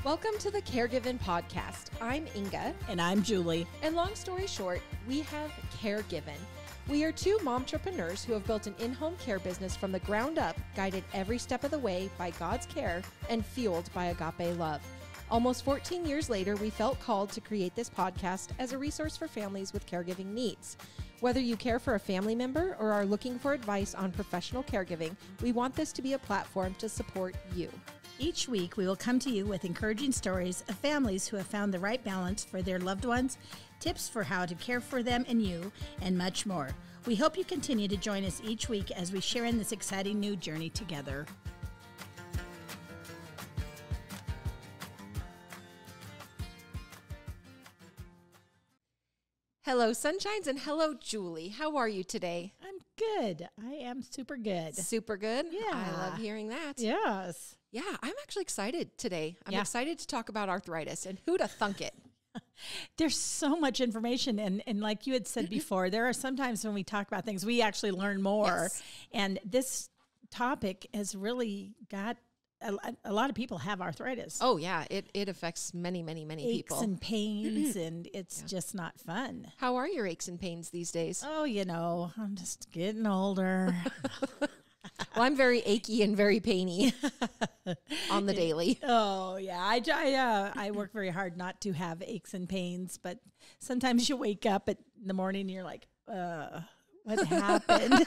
Welcome to the Caregiving Podcast. I'm Inga. And I'm Julie. And long story short, we have Caregiving. We are two momtrepreneurs who have built an in-home care business from the ground up, guided every step of the way by God's care and fueled by agape love. Almost 14 years later, we felt called to create this podcast as a resource for families with caregiving needs. Whether you care for a family member or are looking for advice on professional caregiving, we want this to be a platform to support you. Each week, we will come to you with encouraging stories of families who have found the right balance for their loved ones, tips for how to care for them and you, and much more. We hope you continue to join us each week as we share in this exciting new journey together. Hello, Sunshines, and hello, Julie. How are you today? I'm good. I am super good. Super good? Yeah. I love hearing that. Yes. Yeah, I'm actually excited today. I'm excited to talk about arthritis, and who'da thunk it? There's so much information, and like you had said before, there are sometimes when we talk about things, we actually learn more, Yes. and this topic has really got, a lot of people have arthritis. Oh, yeah, it affects many people. Aches and pains, and it's just not fun. How are your aches and pains these days? Oh, I'm just getting older. Well, I'm very achy and very painy on the daily. Oh, yeah. I work very hard not to have aches and pains, but sometimes you wake up in the morning and you're like, what happened?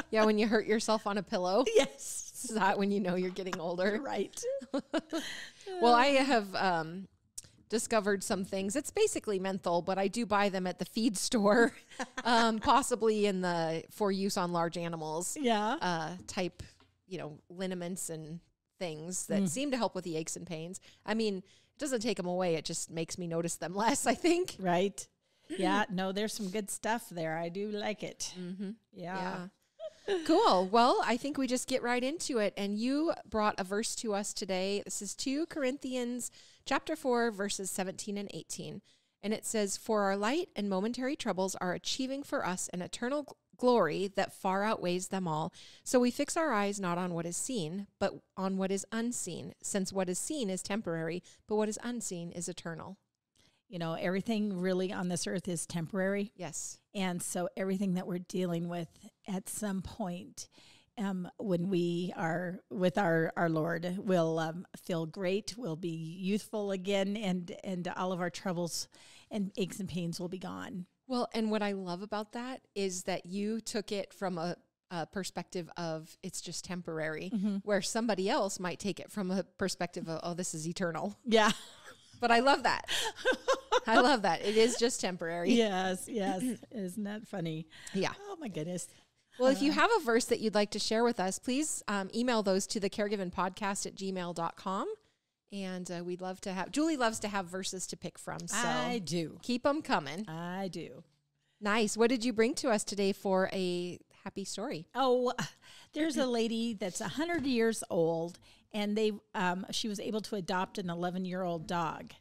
Yeah, when you hurt yourself on a pillow. Yes. Is that when you know you're getting older? Right. Well, I have discovered some things. It's basically menthol, but I do buy them at the feed store, possibly for use on large animals. Yeah. Type, liniments and things that seem to help with the aches and pains. I mean, it doesn't take them away. It just makes me notice them less, I think. Right. Yeah. No, there's some good stuff there. I do like it. Mm-hmm. Yeah. Cool. Well, I think we just get right into it. And you brought a verse to us today. This is 2 Corinthians chapter 4, verses 17 and 18. And it says, "For our light and momentary troubles are achieving for us an eternal glory that far outweighs them all. So we fix our eyes not on what is seen, but on what is unseen, since what is seen is temporary, but what is unseen is eternal." Everything really on this earth is temporary. Yes. And so everything that we're dealing with at some point, when we are with our Lord, will feel great, we'll be youthful again, and all of our troubles and aches and pains will be gone. Well, and what I love about that is that you took it from a perspective of it's just temporary, where somebody else might take it from a perspective of, oh, this is eternal. Yeah. But I love that. I love that. It is just temporary. Yes. Isn't that funny? Yeah. Oh, my goodness. Well, if you have a verse that you'd like to share with us, please email those to thecaregivingpodcast@gmail.com. And we'd love to have, Julie loves to have verses to pick from. So I do. Keep them coming. I do. Nice. What did you bring to us today for a happy story? Oh, there's a lady that's 100 years old, and she was able to adopt an 11-year-old dog.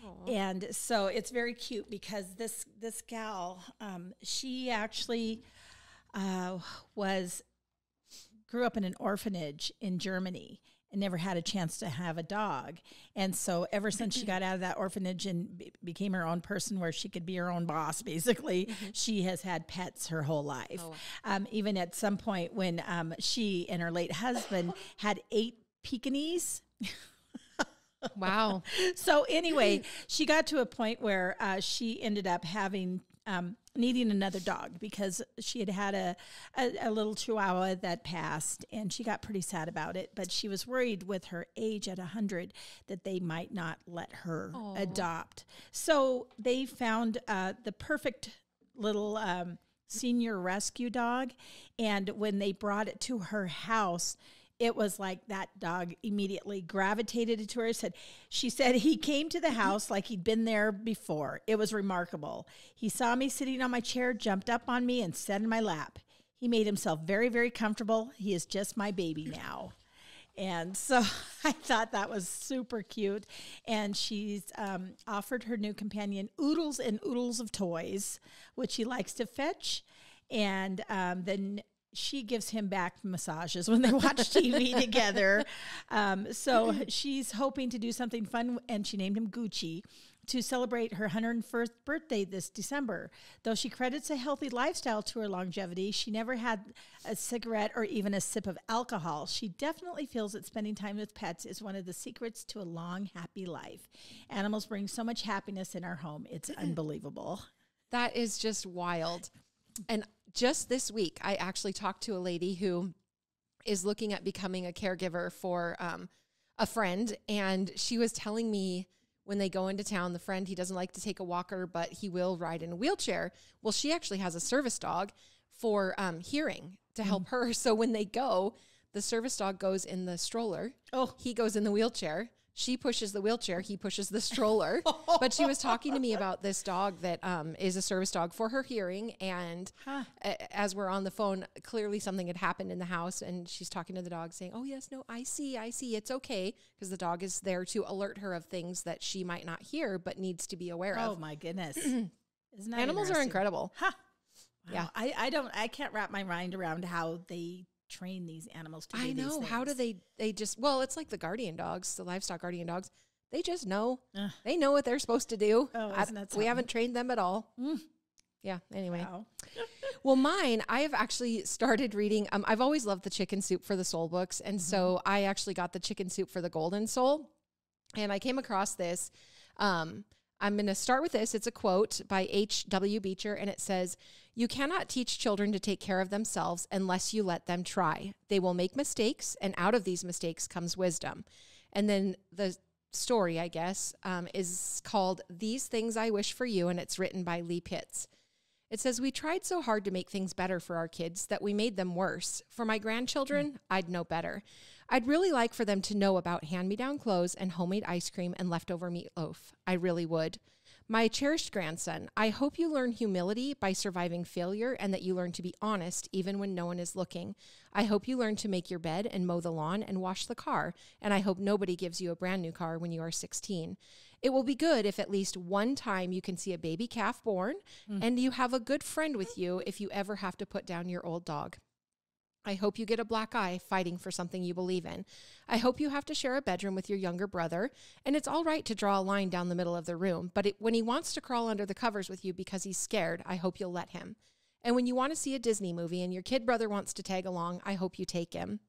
Aww. And so it's very cute because this gal, she actually grew up in an orphanage in Germany and never had a chance to have a dog. And so ever since she got out of that orphanage and became her own person where she could be her own boss, basically, she has had pets her whole life. Oh. Even at some point when she and her late husband had 8 Pekingese. Wow. So anyway, she got to a point where she ended up needing another dog because she had a little Chihuahua that passed, and she got pretty sad about it. But she was worried with her age at 100 that they might not let her adopt. So they found the perfect little senior rescue dog, and when they brought it to her house, it was like that dog immediately gravitated to her. She said he came to the house like he'd been there before. It was remarkable. He saw me sitting on my chair, jumped up on me, and sat in my lap. He made himself very, very comfortable. He is just my baby now. And so I thought that was super cute. And she's offered her new companion oodles and oodles of toys, which he likes to fetch. And then she gives him back massages when they watch TV together. So she's hoping to do something fun, and she named him Gucci to celebrate her 101st birthday this December. Though she credits a healthy lifestyle to her longevity, she never had a cigarette or even a sip of alcohol. She definitely feels that spending time with pets is one of the secrets to a long, happy life. Animals bring so much happiness in our home. It's unbelievable. That is just wild. And just this week, I actually talked to a lady who is looking at becoming a caregiver for a friend. And she was telling me when they go into town, the friend, he doesn't like to take a walker, but he will ride in a wheelchair. Well, she actually has a service dog for hearing to help her. So when they go, the service dog goes in the stroller. Oh, he goes in the wheelchair. She pushes the wheelchair. He pushes the stroller. But she was talking to me about this dog that is a service dog for her hearing. And as we're on the phone, clearly something had happened in the house. And she's talking to the dog saying, oh, yes, no, I see. It's okay. Because the dog is there to alert her of things that she might not hear, but needs to be aware of. Oh, my goodness. Isn't that Animals are incredible. Huh. Wow. Yeah. I can't wrap my mind around how they train these animals to do these things. How do they just, well, it's like the guardian dogs, the livestock guardian dogs. They just know. They know what they're supposed to do. Oh, isn't that we haven't trained them at all. Yeah, anyway. Wow. Well, mine, I have actually started reading. I've always loved the Chicken Soup for the Soul books. And so I actually got the Chicken Soup for the Golden Soul. And I came across this. I'm going to start with this. It's a quote by H.W. Beecher, and it says, "You cannot teach children to take care of themselves unless you let them try. They will make mistakes, and out of these mistakes comes wisdom." And then the story, I guess, is called These Things I Wish for You, and it's written by Lee Pitts. It says, "We tried so hard to make things better for our kids that we made them worse. For my grandchildren, I'd know better. I'd really like for them to know about hand-me-down clothes and homemade ice cream and leftover meatloaf. I really would. My cherished grandson, I hope you learn humility by surviving failure and that you learn to be honest even when no one is looking. I hope you learn to make your bed and mow the lawn and wash the car, and I hope nobody gives you a brand new car when you are 16. It will be good if at least one time you can see a baby calf born and you have a good friend with you if you ever have to put down your old dog. I hope you get a black eye fighting for something you believe in. I hope you have to share a bedroom with your younger brother, and it's all right to draw a line down the middle of the room, but when he wants to crawl under the covers with you because he's scared, I hope you'll let him. And when you want to see a Disney movie and your kid brother wants to tag along, I hope you take him.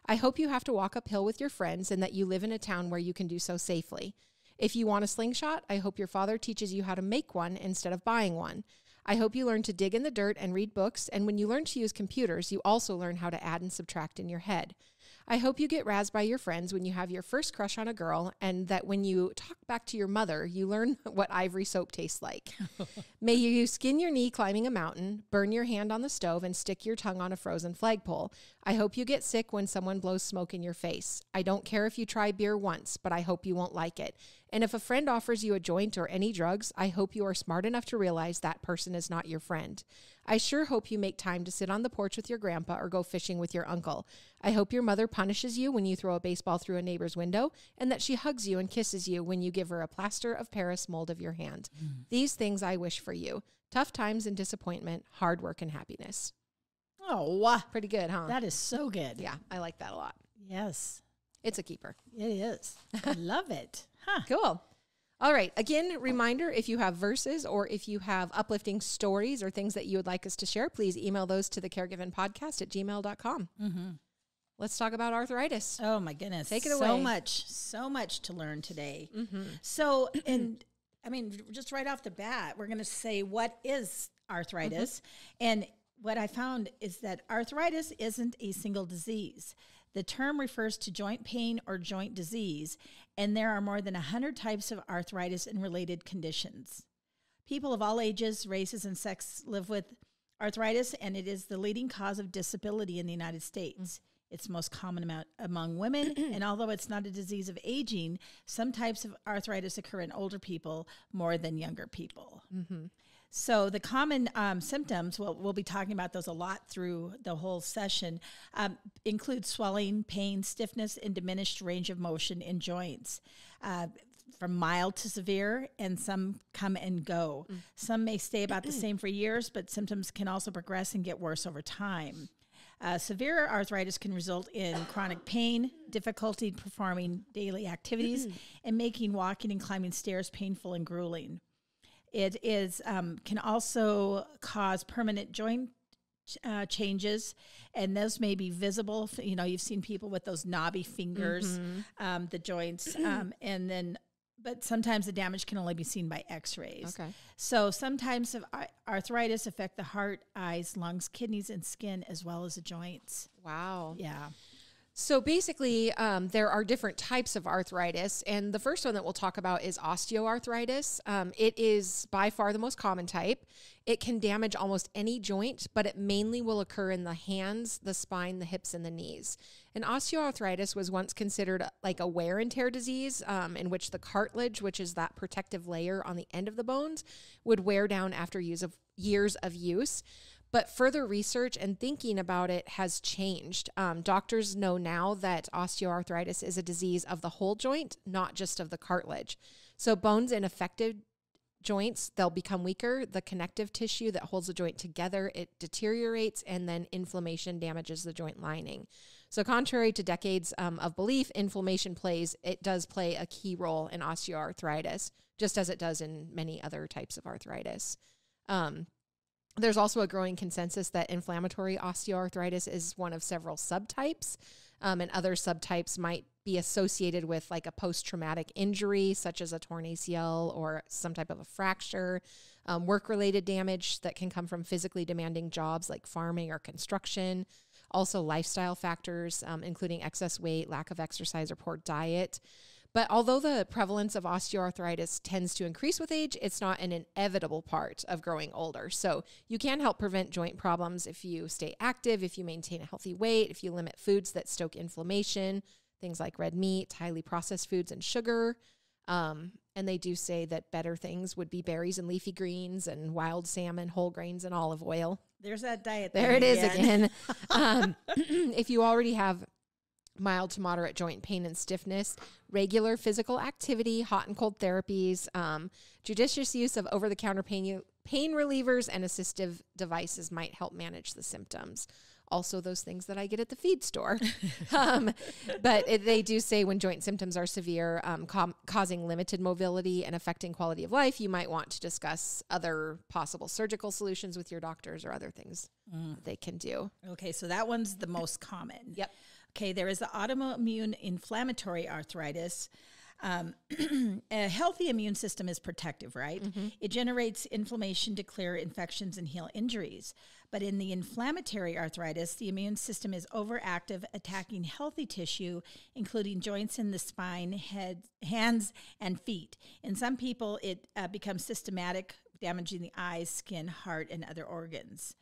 I hope you have to walk uphill with your friends and that you live in a town where you can do so safely. If you want a slingshot, I hope your father teaches you how to make one instead of buying one. I hope you learn to dig in the dirt and read books, and when you learn to use computers, you also learn how to add and subtract in your head. I hope you get razzed by your friends when you have your first crush on a girl, and that when you talk back to your mother, you learn what ivory soap tastes like. May you skin your knee climbing a mountain, burn your hand on the stove, and stick your tongue on a frozen flagpole. I hope you get sick when someone blows smoke in your face. I don't care if you try beer once, but I hope you won't like it. And if a friend offers you a joint or any drugs, I hope you are smart enough to realize that person is not your friend. I sure hope you make time to sit on the porch with your grandpa or go fishing with your uncle. I hope your mother punishes you when you throw a baseball through a neighbor's window and that she hugs you and kisses you when you give her a plaster of Paris mold of your hand. These things I wish for you. Tough times and disappointment, hard work and happiness." Oh, wow. Pretty good, huh? That is so good. Yeah, I like that a lot. Yes. It's a keeper. It is. I love it. Huh. Cool. All right. Again, reminder, if you have verses or if you have uplifting stories or things that you would like us to share, please email those to thecaregivenpodcast@gmail.com. Let's talk about arthritis. Oh, my goodness. Take it away. So much to learn today. So, and I mean, just right off the bat, we're going to say, what is arthritis? And what I found is that arthritis isn't a single disease. The term refers to joint pain or joint disease, and there are more than 100 types of arthritis and related conditions. People of all ages, races, and sex live with arthritis, and it is the leading cause of disability in the United States. It's most common among women, and although it's not a disease of aging, some types of arthritis occur in older people more than younger people. So the common symptoms, we'll be talking about those a lot through the whole session, include swelling, pain, stiffness, and diminished range of motion in joints, from mild to severe, and some come and go. Some may stay about the same for years, but symptoms can also progress and get worse over time. Severe arthritis can result in chronic pain, difficulty performing daily activities, and making walking and climbing stairs painful and grueling. It is can also cause permanent joint changes, and those may be visible. You know, you've seen people with those knobby fingers, the joints, but sometimes the damage can only be seen by x-rays. Okay. So sometimes arthritis affect the heart, eyes, lungs, kidneys, and skin, as well as the joints. Wow. Yeah. So basically, there are different types of arthritis, and the first one that we'll talk about is osteoarthritis. It is by far the most common type. It can damage almost any joint, but it mainly will occur in the hands, the spine, the hips, and the knees. And osteoarthritis was once considered like a wear and tear disease, in which the cartilage, which is that protective layer on the end of the bones, would wear down after years of use. But further research and thinking about it has changed. Doctors know now that osteoarthritis is a disease of the whole joint, not just of the cartilage. So bones in affected joints, they'll become weaker. The connective tissue that holds the joint together, it deteriorates, and then inflammation damages the joint lining. So contrary to decades of belief, inflammation does play a key role in osteoarthritis, just as it does in many other types of arthritis. There's also a growing consensus that inflammatory osteoarthritis is one of several subtypes, and other subtypes might be associated with like a post-traumatic injury, such as a torn ACL or some type of a fracture, work-related damage that can come from physically demanding jobs like farming or construction, also lifestyle factors, including excess weight, lack of exercise, or poor diet. But although the prevalence of osteoarthritis tends to increase with age, it's not an inevitable part of growing older. So you can help prevent joint problems if you stay active, if you maintain a healthy weight, if you limit foods that stoke inflammation, things like red meat, highly processed foods, and sugar. And they do say that better things would be berries and leafy greens and wild salmon, whole grains, and olive oil. There's that diet. There it is again. If you already have mild to moderate joint pain and stiffness, regular physical activity, hot and cold therapies, judicious use of over-the-counter pain relievers, and assistive devices might help manage the symptoms. Also, those things that I get at the feed store. But they do say when joint symptoms are severe, causing limited mobility and affecting quality of life, you might want to discuss other possible surgical solutions with your doctors or other things they can do. Okay, so that one's the most common. Yep. Okay, there is the autoimmune inflammatory arthritis. A healthy immune system is protective, right? It generates inflammation to clear infections and heal injuries. But in the inflammatory arthritis, the immune system is overactive, attacking healthy tissue, including joints in the spine, head, hands, and feet. In some people, it becomes systematic, damaging the eyes, skin, heart, and other organs.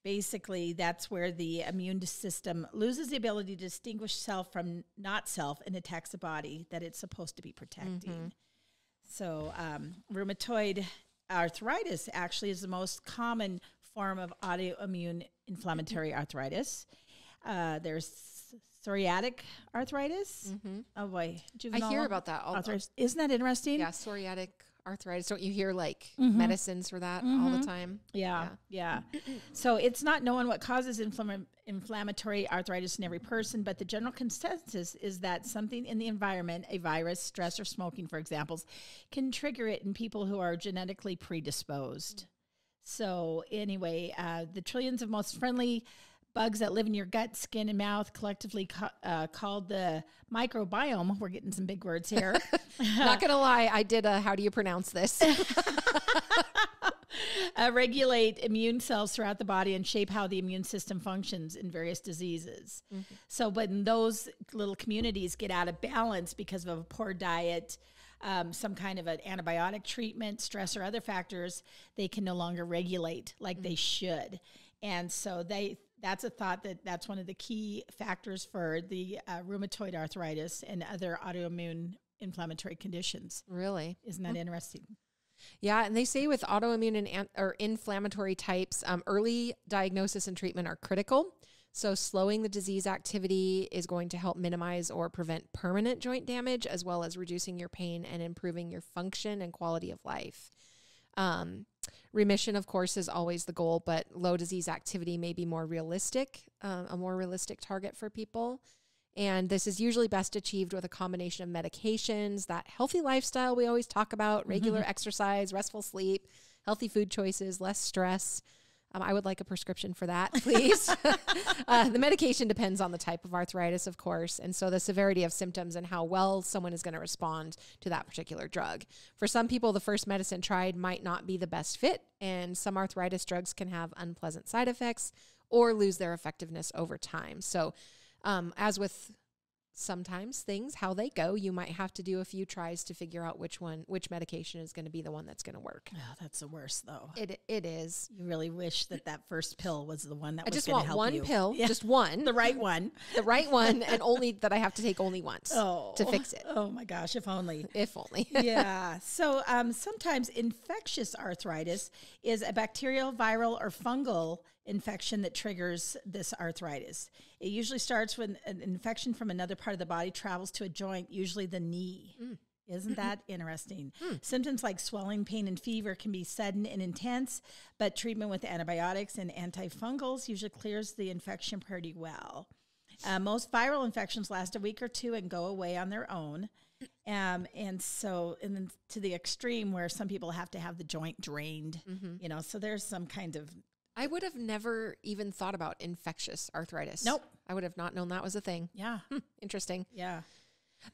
Basically, that's where the immune system loses the ability to distinguish self from not self and attacks the body that it's supposed to be protecting. So rheumatoid arthritis actually is the most common form of autoimmune inflammatory arthritis. There's psoriatic arthritis. Oh boy, I hear about that. Arthritis. Isn't that interesting? Yeah, psoriatic arthritis. Don't you hear like medicines for that all the time? Yeah. So it's not known what causes inflammatory arthritis in every person, but the general consensus is that something in the environment, a virus, stress, or smoking, for example, can trigger it in people who are genetically predisposed. So anyway, the trillions of most friendly bugs that live in your gut, skin, and mouth, collectively called the microbiome. We're getting some big words here. Not going to lie, I did a, how do you pronounce this? Regulate immune cells throughout the body and shape how the immune system functions in various diseases. So when those little communities get out of balance because of a poor diet, some kind of an antibiotic treatment, stress, or other factors, they can no longer regulate like they should. And so that's a thought that's one of the key factors for the rheumatoid arthritis and other autoimmune inflammatory conditions. Really? Isn't that interesting? Yeah, and they say with autoimmune or inflammatory types, early diagnosis and treatment are critical. So slowing the disease activity is going to help minimize or prevent permanent joint damage, as well as reducing your pain and improving your function and quality of life. Remission, of course, is always the goal, but low disease activity may be more realistic, a more realistic target for people. And this is usually best achieved with a combination of medications, that healthy lifestyle we always talk about, regular exercise, restful sleep, healthy food choices, less stress. I would like a prescription for that, please. The medication depends on the type of arthritis, of course, and so the severity of symptoms and how well someone is going to respond to that particular drug. For some people, the first medicine tried might not be the best fit, and some arthritis drugs can have unpleasant side effects or lose their effectiveness over time. So as with sometimes things, how they go, you might have to do a few tries to figure out which medication is going to be the one that's going to work. Oh, that's the worst, though. It is. You really wish that first pill was the one that I was just going to want help one you. pill, just one. The right one. The right one, and only that I have to take only once to fix it. Oh, my gosh, if only. If only. Yeah. So sometimes infectious arthritis is a bacterial, viral, or fungal infection that triggers this arthritis. It usually starts when an infection from another part of the body travels to a joint, usually the knee. Isn't that interesting? Symptoms like swelling, pain, and fever can be sudden and intense, but treatment with antibiotics and antifungals usually clears the infection pretty well. Most viral infections last a week or two and go away on their own. And then to the extreme where some people have to have the joint drained, so there's some kind of... I would have never even thought about infectious arthritis. Nope. I would have not known that was a thing. Yeah. Interesting. Yeah.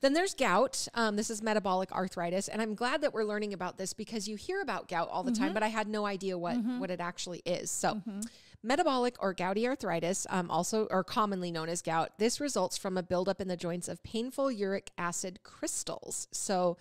Then there's gout. This is metabolic arthritis. And I'm glad that we're learning about this because you hear about gout all the time, but I had no idea what it actually is. So metabolic or gouty arthritis, also or commonly known as gout, this results from a buildup in the joints of painful uric acid crystals. So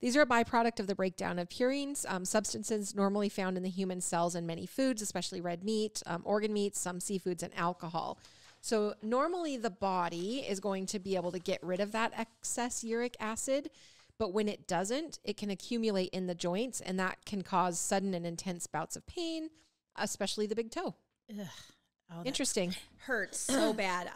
these are a byproduct of the breakdown of purines, substances normally found in the human cells and many foods, especially red meat, organ meats, some seafoods, and alcohol. So normally the body is going to be able to get rid of that excess uric acid, but when it doesn't, it can accumulate in the joints, and that can cause sudden and intense bouts of pain, especially the big toe. Ugh. Oh, Interesting. Hurts so bad.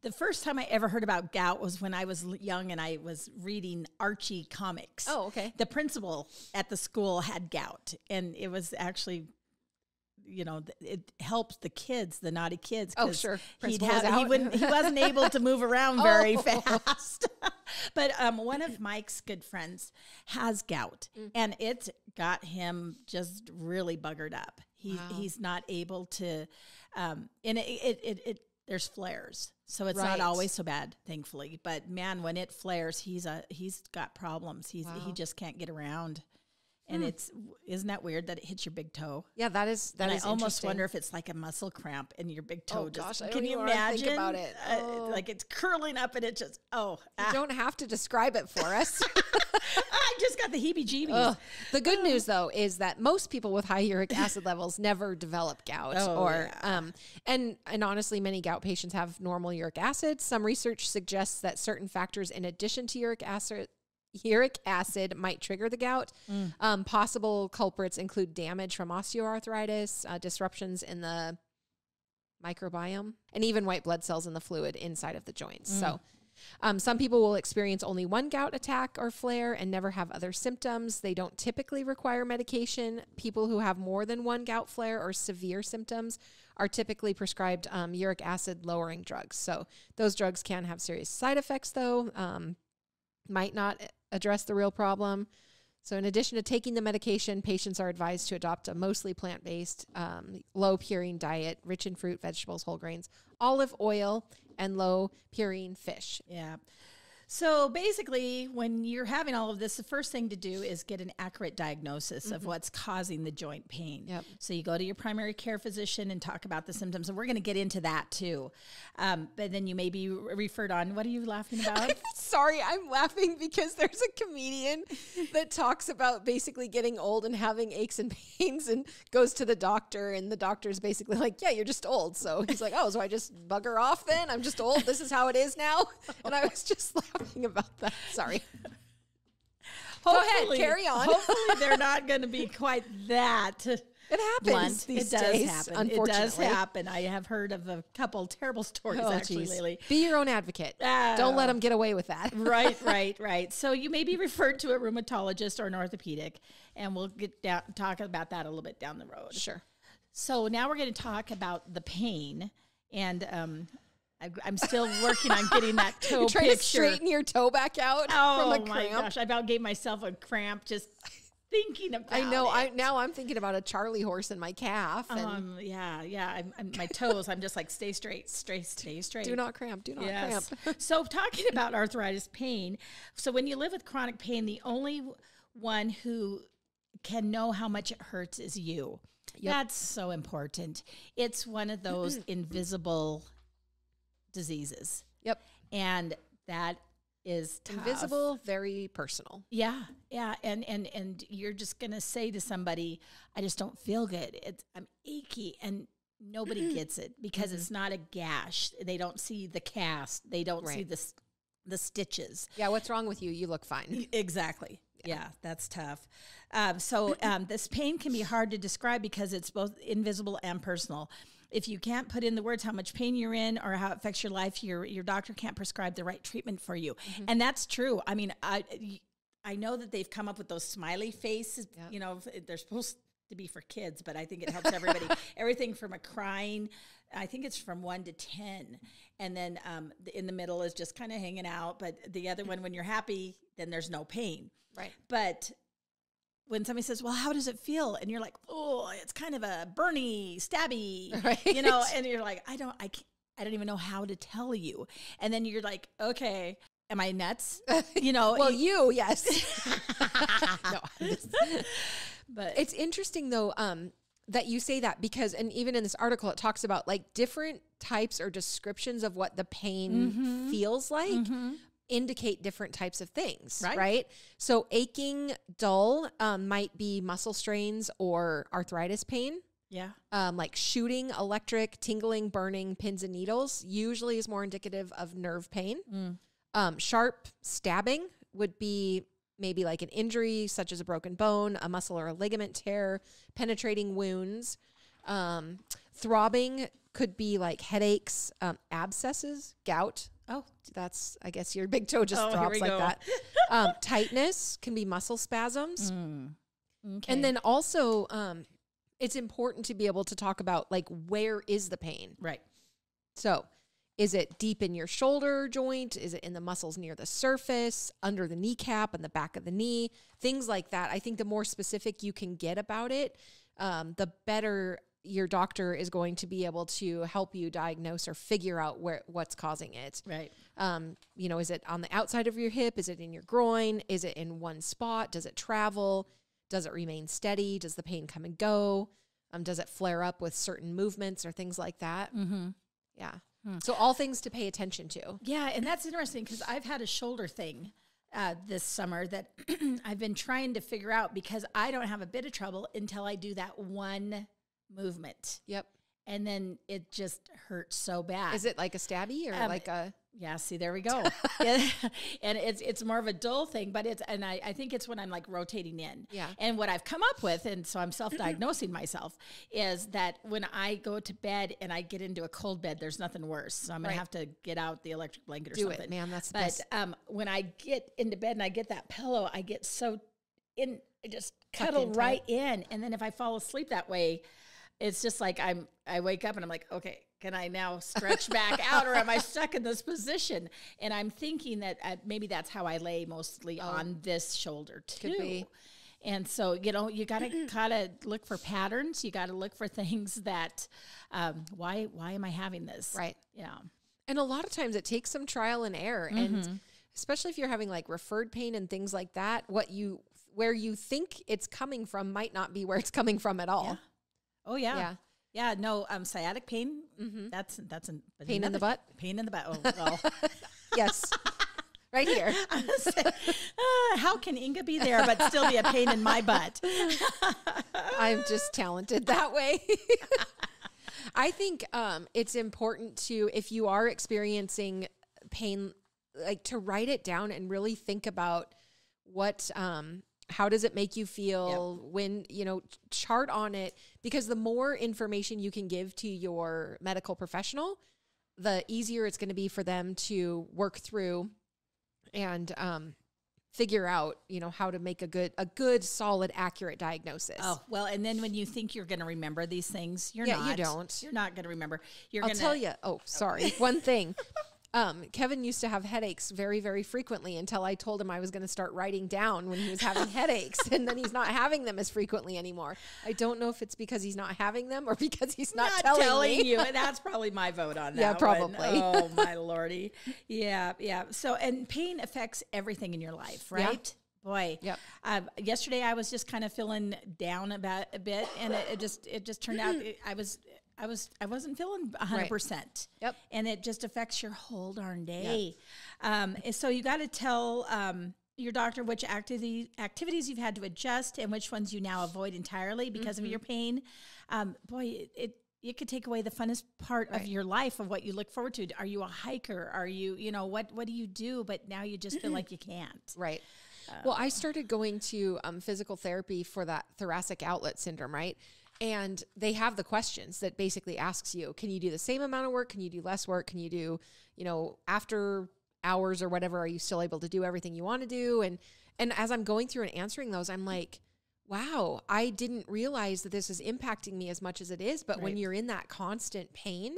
The first time I ever heard about gout was when I was young and I was reading Archie comics. Oh, okay. The principal at the school had gout, and it was actually, it helps the kids, the naughty kids. Oh, sure. He wasn't able to move around very fast. But one of Mike's good friends has gout, and it got him just really buggered up. He's not able to, and there's flares. So it's not always so bad, thankfully. But man, when it flares, he's got problems. He just can't get around. And isn't that weird that it hits your big toe? Yeah, that is I almost wonder if it's like a muscle cramp in your big toe. Oh gosh, can you imagine? Think about it. Like it's curling up and it just You don't have to describe it for us. I just got the heebie-jeebies. The good news though is that most people with high uric acid levels never develop gout, and honestly, many gout patients have normal uric acid. Some research suggests that certain factors, in addition to uric acid might trigger the gout. Possible culprits include damage from osteoarthritis, disruptions in the microbiome, and even white blood cells in the fluid inside of the joints. So some people will experience only one gout attack or flare and never have other symptoms. They don't typically require medication. People who have more than one gout flare or severe symptoms are typically prescribed uric acid lowering drugs. So those drugs can have serious side effects though, might not address the real problem. So in addition to taking the medication, patients are advised to adopt a mostly plant-based, low purine diet, rich in fruit, vegetables, whole grains, olive oil, and low purine fish. Yeah. So basically, when you're having all of this, the first thing to do is get an accurate diagnosis of what's causing the joint pain. Yep. So you go to your primary care physician and talk about the symptoms, and we're going to get into that too. But then you may be referred on. What are you laughing about? Sorry, I'm laughing because there's a comedian that talks about basically getting old and having aches and pains and goes to the doctor, and the doctor's basically like, yeah, you're just old. So he's like, oh, so I just bugger off then? I'm just old. This is how it is now? And I was just laughing about that. Sorry. Go ahead, carry on. Hopefully they're not going to be quite that It happens blunt. these It does days, happen. unfortunately. It does happen. I have heard of a couple terrible stories actually geez. lately. Be your own advocate. Don't let them get away with that. Right. So you may be referred to a rheumatologist or an orthopedic, and we'll talk about that a little bit down the road. Sure. So now we're going to talk about the pain, and I'm still working on getting that toe You're trying picture. to straighten your toe back out from a cramp. My gosh! I about gave myself a cramp just thinking about it. I know. Now I'm thinking about a Charlie horse in my calf. And Yeah. I'm my toes. I'm just like stay straight. do not cramp. Do not cramp. So talking about arthritis pain. So when you live with chronic pain, the only one who can know how much it hurts is you. Yep. That's so important. It's one of those invisible diseases. Yep. And that is tough. Invisible, very personal. Yeah. And you're just going to say to somebody, I just don't feel good. I'm achy, and nobody gets it because it's not a gash. They don't see the cast. They don't see the stitches. Yeah, what's wrong with you? You look fine. Exactly. Yeah, that's tough. So this pain can be hard to describe because it's both invisible and personal. If you can't put in the words how much pain you're in or how it affects your life, your doctor can't prescribe the right treatment for you. And that's true. I mean, I know that they've come up with those smiley faces. Yep. You know, they're supposed to be for kids, but I think it helps everybody. Everything from a crying, I think it's from 1 to 10. And then in the middle is just kind of hanging out. But the other one, when you're happy, then there's no pain. Right. But when somebody says, well, how does it feel? And you're like, oh, it's kind of a burny, stabby, right. You know, and you're like, I don't even know how to tell you. And then you're like, okay, am I nuts? You know, well, yes. No, but it's interesting though, that you say that because, and even in this article, it talks about like different types or descriptions of what the pain feels like. Indicate different types of things, right? So aching, dull might be muscle strains or arthritis pain. Yeah. Like shooting, electric, tingling, burning, pins and needles usually is more indicative of nerve pain. Sharp stabbing would be maybe like an injury such as a broken bone, a muscle or a ligament tear, penetrating wounds. Throbbing could be like headaches, abscesses, gout. Oh, that's, I guess your big toe just throbs like that. Tightness can be muscle spasms. Okay. And then also, it's important to be able to talk about like, where is the pain? Right. So is it deep in your shoulder joint? Is it in the muscles near the surface, under the kneecap and the back of the knee? Things like that. I think the more specific you can get about it, the better your doctor is going to be able to help you diagnose or figure out what's causing it. Right. You know, is it on the outside of your hip? Is it in your groin? Is it in one spot? Does it travel? Does it remain steady? Does the pain come and go? Does it flare up with certain movements or things like that? Yeah. So all things to pay attention to. Yeah. And that's interesting because I've had a shoulder thing this summer that I've been trying to figure out because I don't have a bit of trouble until I do that one movement. Yep. And then it just hurts so bad. Is it like a stabby or like a... Yeah, see, there we go. And it's more of a dull thing, but I think it's when I'm like rotating in. Yeah. And what I've come up with, and so I'm self-diagnosing myself, is that when I go to bed and I get into a cold bed, there's nothing worse. So I'm going to have to get out the electric blanket or something. Do it, man. That's the best. But when I get into bed and I get that pillow, I get so I just cuddle right in. And then if I fall asleep that way, it's just like I wake up and I'm like, okay, can I now stretch back out or am I stuck in this position? And I'm thinking that maybe that's how I lay mostly on this shoulder too. Could be. And so, you know, you got to kind of look for patterns. You got to look for things that, why am I having this? Right. Yeah. And a lot of times it takes some trial and error. And especially if you're having like referred pain and things like that, where you think it's coming from might not be where it's coming from at all. Yeah. Oh yeah. Yeah. No, sciatic pain. That's pain in the butt. Pain in the butt. Oh, well. Yes. Right here. How can Inga be there but still be a pain in my butt? I'm just talented that way. I think it's important to, if you are experiencing pain, like to write it down and really think about How does it make you feel when, chart on it, because the more information you can give to your medical professional, the easier it's going to be for them to work through and figure out, how to make a good, solid, accurate diagnosis. Oh, well, and then when you think you're going to remember these things, you're not. You don't. You're not going to remember. I'll tell you. Oh, sorry. One thing. Kevin used to have headaches very, very frequently until I told him I was going to start writing down when he was having headaches, and then he's not having them as frequently anymore. I don't know if it's because he's not having them or because he's not telling me. you. That's probably my vote on that. Yeah, probably. Oh, my Lordy. Yeah. So, and pain affects everything in your life, right? Yeah. Boy. Yep. Yesterday I was just kind of feeling down about a bit, and it just turned out I wasn't feeling 100%. Right. Yep. And it just affects your whole darn day. Yep. So you got to tell your doctor which activities you've had to adjust and which ones you now avoid entirely because of your pain. Boy, it could take away the funnest part of your life of what you look forward to. Are you a hiker? Are you, what do you do? But now you just feel like you can't. Right. Well, I started going to physical therapy for that thoracic outlet syndrome, right? And they have the questions that basically asks you, can you do the same amount of work? Can you do less work? Can you do, after hours or whatever, are you still able to do everything you want to do? And as I'm going through and answering those, I'm like, wow, I didn't realize that this is impacting me as much as it is. But when you're in that constant pain,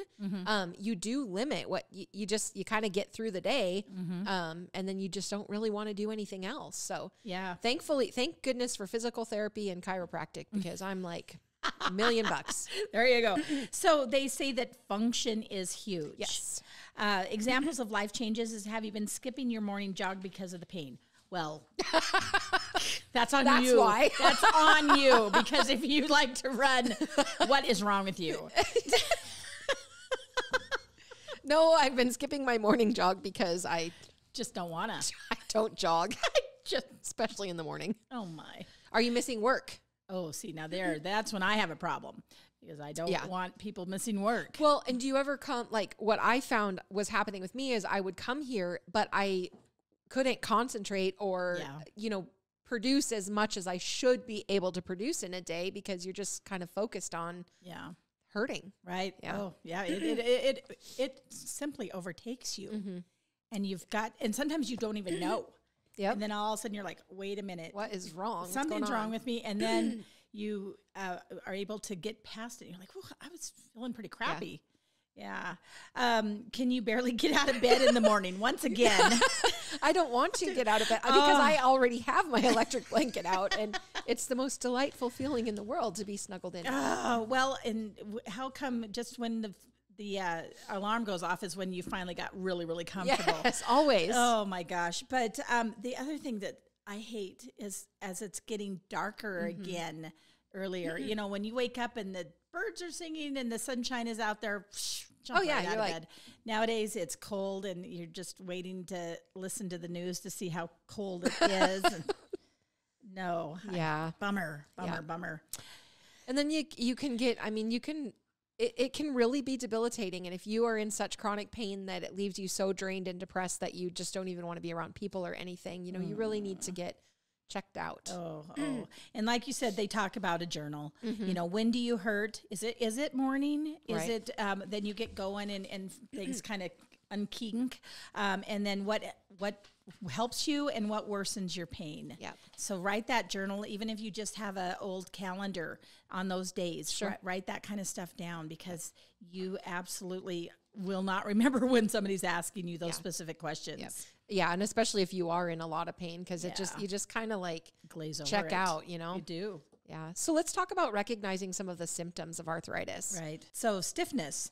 you do limit what you kind of get through the day. And then you just don't really want to do anything else. So thank goodness for physical therapy and chiropractic, because I'm like, $1 million. There you go. So they say that function is huge. Yes. Examples of life changes is, have you been skipping your morning jog because of the pain? Well, that's on you. That's why. That's on you, because if you like to run, what is wrong with you? No, I've been skipping my morning jog because I just don't want to. I don't jog, especially in the morning. Oh, my. Are you missing work? Oh, see, now that's when I have a problem, because I don't want people missing work. Well, and do you ever come, like what I found was happening with me is I would come here, but I couldn't concentrate or, produce as much as I should be able to produce in a day, because you're just kind of focused on hurting. Right. Yeah. Oh, yeah. It simply overtakes you, and sometimes you don't even know. Yep. And then all of a sudden you're like, wait a minute. What is wrong? Something's wrong with me. And then you are able to get past it. You're like, well, I was feeling pretty crappy. Yeah. Can you barely get out of bed in the morning? Once again. I don't want to get out of bed because I already have my electric blanket out, and it's the most delightful feeling in the world to be snuggled in. Oh, well, and how come just when the alarm goes off is when you finally got really, really comfortable? Yes, always. Oh my gosh. But the other thing that I hate is, as it's getting darker again earlier, when you wake up and the birds are singing and the sunshine is out there, jump right out of bed. Nowadays it's cold and you're just waiting to listen to the news to see how cold it is. Bummer. And then you can get, it can really be debilitating. And if you are in such chronic pain that it leaves you so drained and depressed that you just don't even want to be around people or anything, you really need to get checked out. Oh. And like you said, they talk about a journal. When do you hurt? Is it morning? Is it, then you get going and things kind of unkink. And then what helps you and what worsens your pain. Yeah. So write that journal, even if you just have an old calendar on those days. Sure. Write that kind of stuff down, because you absolutely will not remember when somebody's asking you those specific questions. Yep. Yeah, and especially if you are in a lot of pain, because you just kind of like glaze over check it. out, You do. Yeah. So let's talk about recognizing some of the symptoms of arthritis. Right. So stiffness.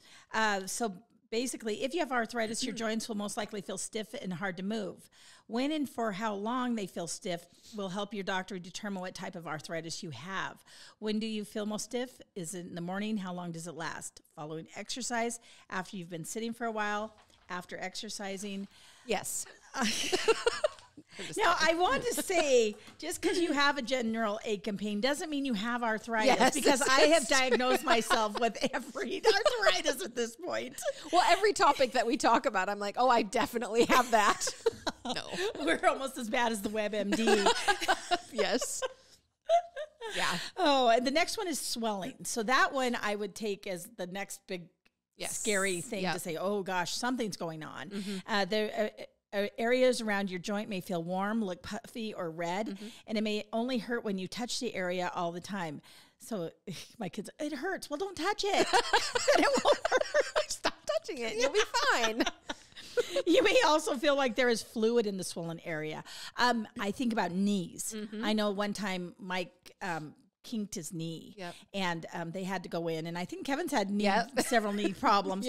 So basically, if you have arthritis, your joints will most likely feel stiff and hard to move. When and for how long they feel stiff will help your doctor determine what type of arthritis you have. When do you feel most stiff? Is it in the morning? How long does it last? Following exercise? After you've been sitting for a while? After exercising? Yes. Now, I want to say, just because you have a general ache and pain doesn't mean you have arthritis, because I have diagnosed myself with every arthritis at this point. Well, every topic that we talk about, I'm like, oh, I definitely have that. No. We're almost as bad as the WebMD. Yes. Yeah. Oh, and the next one is swelling. So that one I would take as the next big scary thing to say, oh gosh, something's going on. Areas around your joint may feel warm, look puffy or red, and it may only hurt when you touch the area all the time. So my kids, it hurts. Well, don't touch it. It won't hurt. Stop touching it. You'll be fine. You may also feel like there is fluid in the swollen area. I think about knees. I know one time Mike kinked his knee, and they had to go in. And I think Kevin's had several knee problems,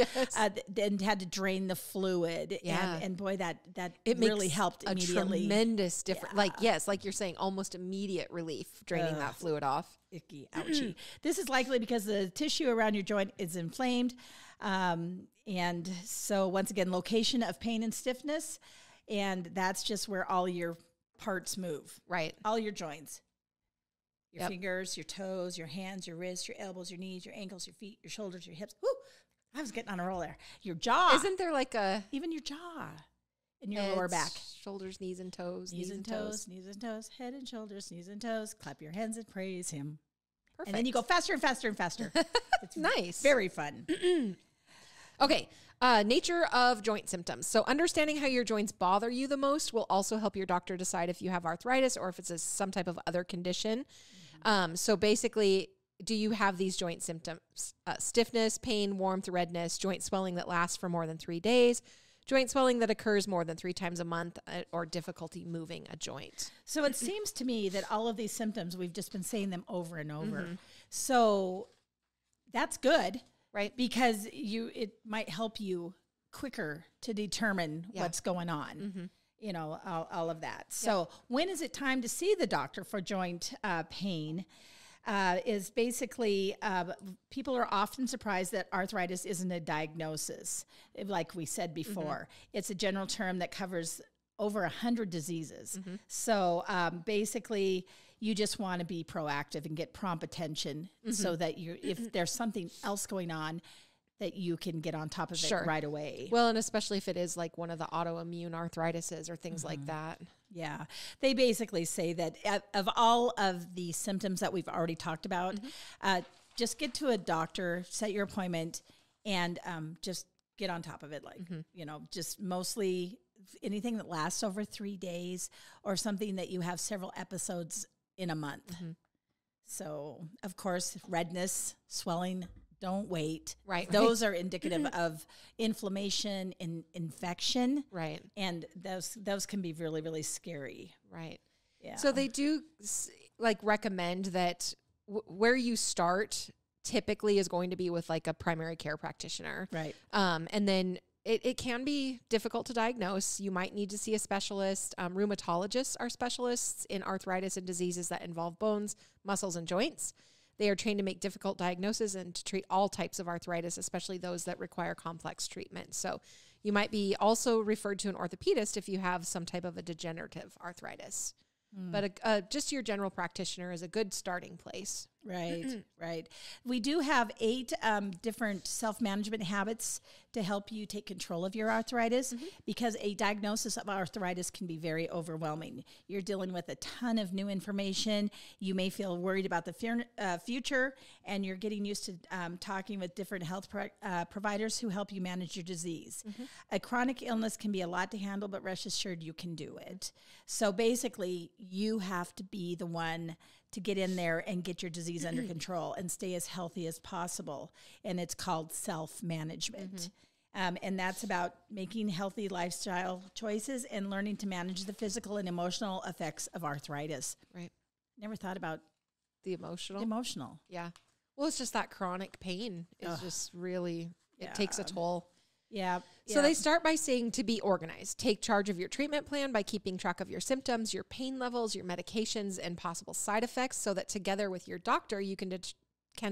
and had to drain the fluid. And boy, that it really helped immediately. Tremendous difference. Like like you're saying, almost immediate relief draining that fluid off. Icky, ouchie. This is likely because the tissue around your joint is inflamed. And so once again, location of pain and stiffness, and that's just where all your parts move. Right. All your joints. Your fingers, your toes, your hands, your wrists, your elbows, your knees, your ankles, your feet, your shoulders, your hips. Woo! I was getting on a roll there. Your jaw. Isn't there like even your jaw and your lower back. Shoulders, knees and toes. Knees and toes. Knees and toes. Head and shoulders, knees and toes. Clap your hands and praise him. Perfect. And then you go faster and faster and faster. It's nice. Very fun. Okay. Nature of joint symptoms. So understanding how your joints bother you the most will also help your doctor decide if you have arthritis or if it's some type of other condition. So basically, do you have these joint symptoms? Stiffness, pain, warmth, redness, joint swelling that lasts for more than 3 days, joint swelling that occurs more than 3 times a month, or difficulty moving a joint. So it seems to me that all of these symptoms, we've just been saying them over and over. So that's good. Right. Because it might help you quicker to determine what's going on. You know, all of that. So when is it time to see the doctor for joint pain? Is basically people are often surprised that arthritis isn't a diagnosis. Like we said before, it's a general term that covers over 100 diseases. So basically, you just want to be proactive and get prompt attention so that if there's something else going on, that you can get on top of it right away. Well, and especially if it is like one of the autoimmune arthritises or things like that. Yeah. They basically say that of all of the symptoms that we've already talked about, just get to a doctor, set your appointment, and just get on top of it. Like, you know, just mostly anything that lasts over 3 days or something that you have several episodes in a month. So, of course, redness, swelling, don't wait. Right. Those are indicative of inflammation and infection. Right. And those can be really, really scary. Right. Yeah. So they do like recommend that where you start typically is going to be with like a primary care practitioner. Right. And then it can be difficult to diagnose. You might need to see a specialist. Rheumatologists are specialists in arthritis and diseases that involve bones, muscles, and joints. They are trained to make difficult diagnoses and to treat all types of arthritis, especially those that require complex treatment. So you might be also referred to an orthopedist if you have some type of a degenerative arthritis. But just your general practitioner is a good starting place. Right, right. We do have 8 different self-management habits to help you take control of your arthritis because a diagnosis of arthritis can be very overwhelming. You're dealing with a ton of new information. You may feel worried about the future, and you're getting used to talking with different health providers who help you manage your disease. A chronic illness can be a lot to handle, but rest assured you can do it. So basically, you have to be the one to get in there and get your disease under control and stay as healthy as possible. And it's called self-management. And that's about making healthy lifestyle choices and learning to manage the physical and emotional effects of arthritis. Right. Never thought about the emotional. Yeah. Well, it's just that chronic pain is just really, it takes a toll. Yeah. So they start by saying to be organized. Take charge of your treatment plan by keeping track of your symptoms, your pain levels, your medications, and possible side effects so that together with your doctor, you can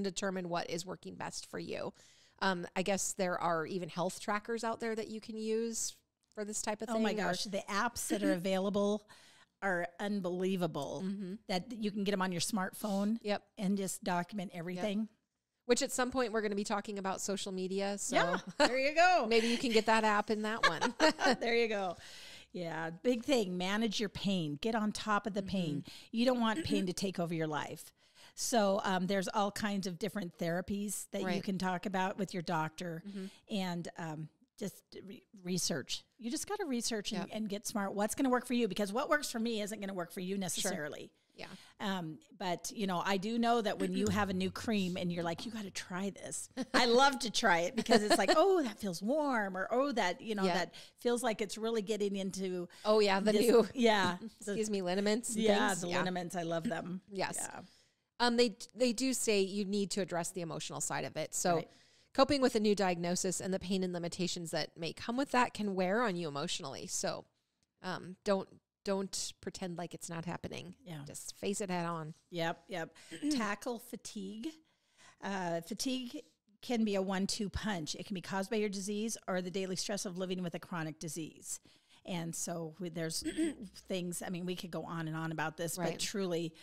determine what is working best for you. I guess there are even health trackers out there that you can use for this type of thing. Oh my gosh, the apps that are available are unbelievable. That you can get them on your smartphone and just document everything. Which at some point we're going to be talking about social media. So there you go. Maybe you can get that app in that one. There you go. Yeah, big thing, manage your pain. Get on top of the pain. You don't want pain to take over your life. So there's all kinds of different therapies that you can talk about with your doctor and just research. You just got to research and get smart. What's going to work for you? Because what works for me isn't going to work for you necessarily. Yeah. But, you know, I do know that when you have a new cream and you're like, you got to try this. I love to try it because it's like, oh, that feels warm, or, oh, that, you know, that feels like it's really getting into. Oh, yeah. The new. Yeah. Excuse me, liniments. And yeah. things. The liniments. I love them. Yes. Yeah. They do say you need to address the emotional side of it. So coping with a new diagnosis and the pain and limitations that may come with that can wear on you emotionally. So don't pretend like it's not happening. Yeah. Just face it head on. Yep. Tackle fatigue. Fatigue can be a 1-2 punch. It can be caused by your disease or the daily stress of living with a chronic disease. And so there's things, I mean, we could go on and on about this, but truly,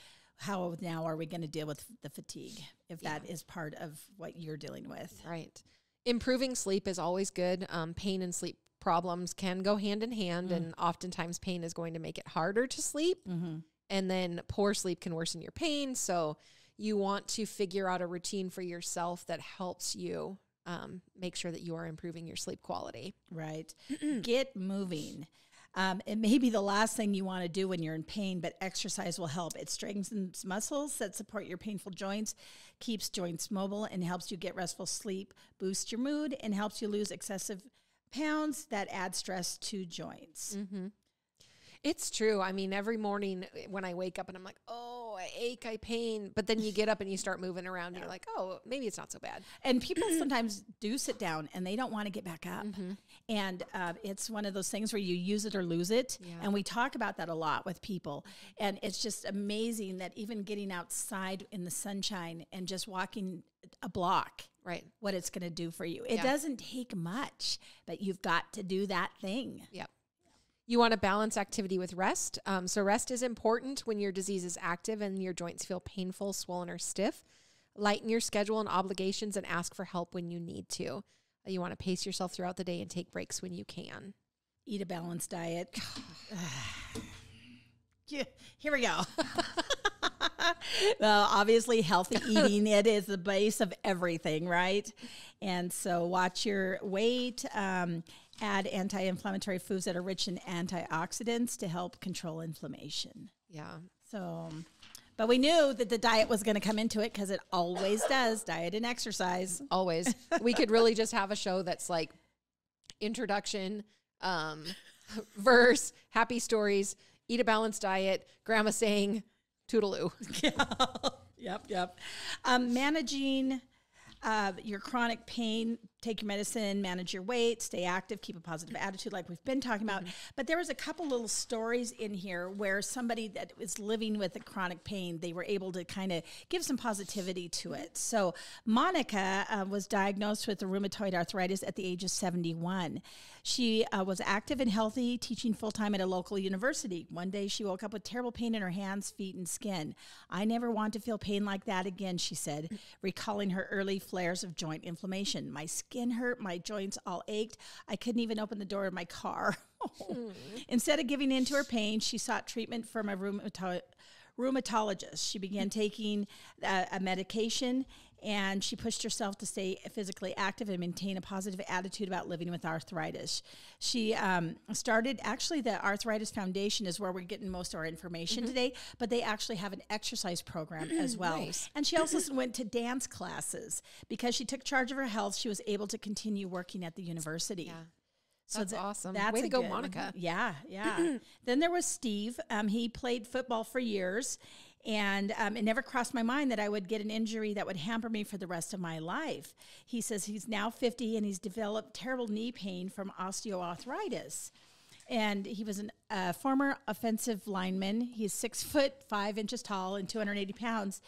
how now are we going to deal with the fatigue if that is part of what you're dealing with? Right. Improving sleep is always good. Pain and sleep problems can go hand in hand, and oftentimes pain is going to make it harder to sleep. And then poor sleep can worsen your pain. So you want to figure out a routine for yourself that helps you make sure that you are improving your sleep quality. Right. Get moving. It may be the last thing you want to do when you're in pain, but exercise will help. It strengthens muscles that support your painful joints, keeps joints mobile, and helps you get restful sleep, boosts your mood, and helps you lose excessive pounds that add stress to joints. It's true. I mean, every morning when I wake up and I'm like, oh, I ache, I pain. But then you get up and you start moving around and you're like, oh, maybe it's not so bad. And people sometimes do sit down and they don't want to get back up. And it's one of those things where you use it or lose it. Yeah. And we talk about that a lot with people. And it's just amazing that even getting outside in the sunshine and just walking a block, what it's going to do for you. It doesn't take much, but you've got to do that thing. Yep. You want to balance activity with rest. So rest is important when your disease is active and your joints feel painful, swollen, or stiff. Lighten your schedule and obligations and ask for help when you need to. You want to pace yourself throughout the day and take breaks when you can. Eat a balanced diet. Here we go. Well, obviously, healthy eating, it is the base of everything, right? And so watch your weight. Add anti-inflammatory foods that are rich in antioxidants to help control inflammation. Yeah. So, but we knew that the diet was going to come into it because it always does, diet and exercise. Always. We could really just have a show that's like introduction, verse, happy stories, eat a balanced diet, grandma saying, toodaloo. Yep. Managing your chronic pain, take your medicine, manage your weight, stay active, keep a positive attitude like we've been talking about. But there was a couple little stories in here where somebody that was living with a chronic pain, they were able to kind of give some positivity to it. So Monica was diagnosed with rheumatoid arthritis at the age of 71. She was active and healthy, teaching full-time at a local university. One day she woke up with terrible pain in her hands, feet, and skin. I never want to feel pain like that again, she said, recalling her early flares of joint inflammation. My skin hurt, my joints all ached. I couldn't even open the door of my car. Instead of giving in to her pain, she sought treatment from a rheumatologist. She began taking a medication, and she pushed herself to stay physically active and maintain a positive attitude about living with arthritis. She started, actually, the Arthritis Foundation is where we're getting most of our information today, but they actually have an exercise program as well. Nice. And she also went to dance classes. Because she took charge of her health, she was able to continue working at the university. Yeah. So that's awesome. Way to go, Monica. Yeah. Then there was Steve. He played football for years, and it never crossed my mind that I would get an injury that would hamper me for the rest of my life. He says he's now 50 and he's developed terrible knee pain from osteoarthritis. And he was a former offensive lineman. He's 6'5" tall and 280 pounds.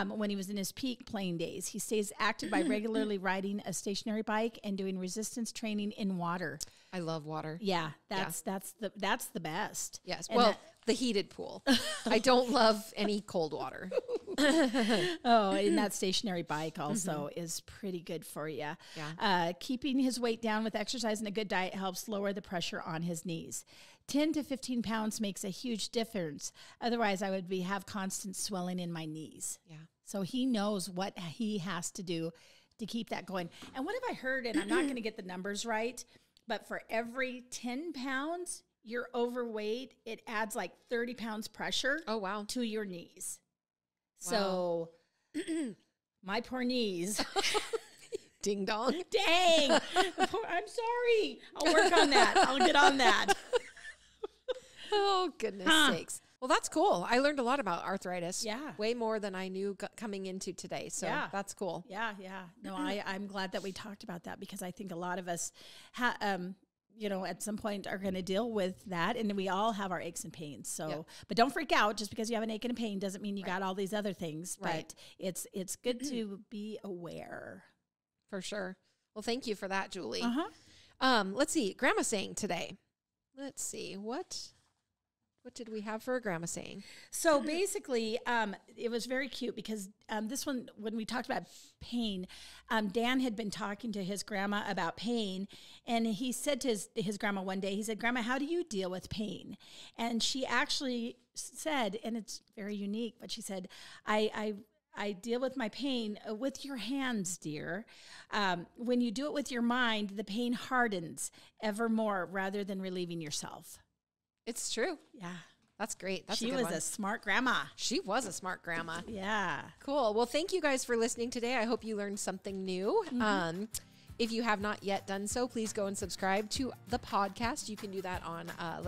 When he was in his peak playing days, he stays active by regularly riding a stationary bike and doing resistance training in water. I love water. Yeah, that's the best. Yes. And the heated pool. I don't love any cold water. Oh, and that stationary bike also is pretty good for you. Yeah. Keeping his weight down with exercise and a good diet helps lower the pressure on his knees. 10 to 15 pounds makes a huge difference. Otherwise, I would have constant swelling in my knees. Yeah. So he knows what he has to do to keep that going. And what have I heard? And I'm not going to get the numbers right, but for every 10 pounds you're overweight, it adds like 30 pounds pressure to your knees. Wow. So my poor knees. Ding dong. Dang. I'm sorry. I'll work on that. I'll get on that. Oh, goodness sakes. Well, that's cool. I learned a lot about arthritis. Yeah. Way more than I knew coming into today. So that's cool. Yeah, yeah. No, I'm glad that we talked about that because I think a lot of us, at some point are going to deal with that. And we all have our aches and pains. So, but don't freak out. Just because you have an ache and a pain doesn't mean you got all these other things. But it's good to be aware. For sure. Well, thank you for that, Julie. Let's see. Grandma saying today. Let's see. What did we have for a grandma saying? So basically, it was very cute because this one, when we talked about pain, Dan had been talking to his grandma about pain. And he said to his grandma one day, he said, "Grandma, how do you deal with pain?" And she actually said, and it's very unique, but she said, I deal with my pain with your hands, dear. When you do it with your mind, the pain hardens ever more rather than relieving yourself. It's true. Yeah. That's great. That's She was a smart grandma. She was a smart grandma. Yeah. Cool. Well, thank you guys for listening today. I hope you learned something new. If you have not yet done so, please go and subscribe to the podcast. You can do that on,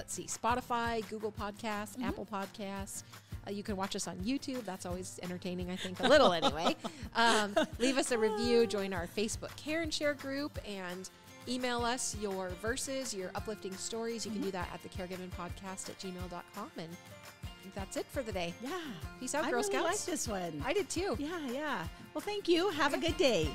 Spotify, Google Podcasts, Apple Podcasts. You can watch us on YouTube. That's always entertaining, I think, a little anyway. Leave us a review, join our Facebook Care and Share group, and email us your verses, your uplifting stories. You can do that at thecaregivenpodcast@gmail.com. And I think that's it for the day. Yeah. Peace out, Girl Scouts. I really like this one. I did too. Yeah, yeah. Well, thank you. Have a good day.